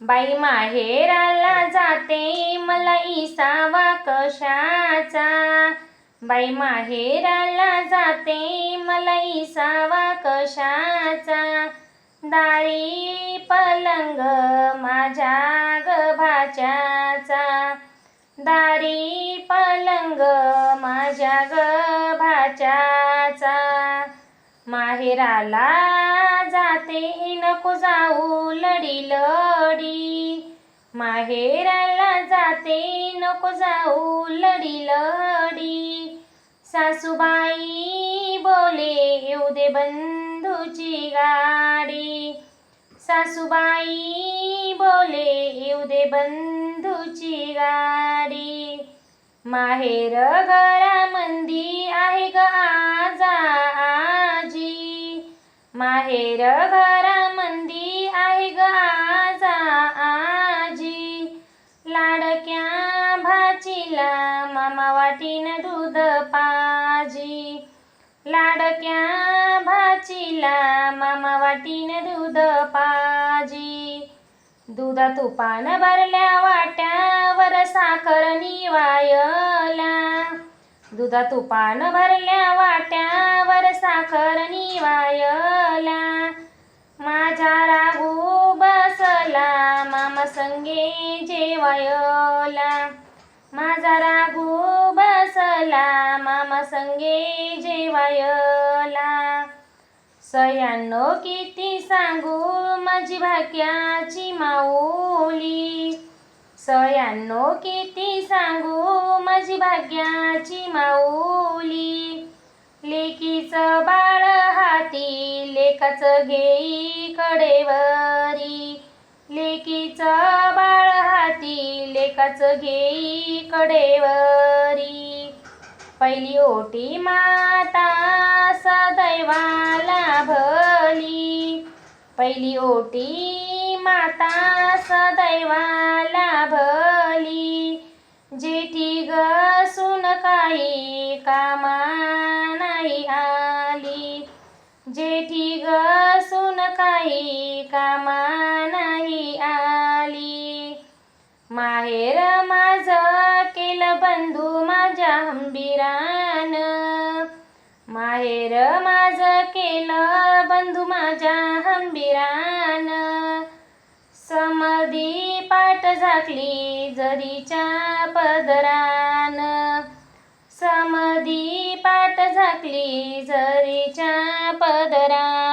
बाई माहेराला जाते मला इसावा कशाचा. बाई माहेराला जाते मला इसावा कशाचा. दारी पलंग माझ्या गभाच्याचा. दारी पलंग माझ्या गभाच्याचा. माहेराला जाते नको जाऊ लडी लडी. माहेराला जाते नको जाऊ लडी लडी. सासूबाई बोले येऊ दे बंधूची गाडी. सासूबाई बोले येऊ दे बंधूची गाडी. माहेर घरामंदी आहे ग आजा आजी. माहेर घरामंदी आहे ग आजा आजी. लाडक्या भाचीला मामा वाटीन दूध पाजी. लाडक्या भाचीला मामा वाटीन दूध पाजी. दुधा तुपान भरल्या वाट्यावर साखर निवायला. दुधा तुपान भरल्या वाट्यावर साखर निवायला. माझा राघू बसला मामा संगे जेवायला. माझा राघू बसला मामा संगे जेवायला. सयानो किती सांगू माझी भाग्याची माऊली. सयानो किती सांगू माझी भाग्याची माऊली. लेकीचं बाळ हाती लेकाचं घेई कडेवरी. लेकीचं बाळ हाती लेकाचं घेई कडेवरी. पहिली ओटी माता सदैवाला भली. पहिली ओटी माता सदैवाला भली. जेठी ग सून काही कामा नाही आली. जेठी ग सून काही कामा नाही आली. माहेर माझं केलं बंधू माझ्या हंबीरान. माहेर माझं केलं बंधू माझ्या हंबीरान. समधी पाठ झाकली जरीच्या पदरान. समधी पाठ झाकली जरीच्या पदरान.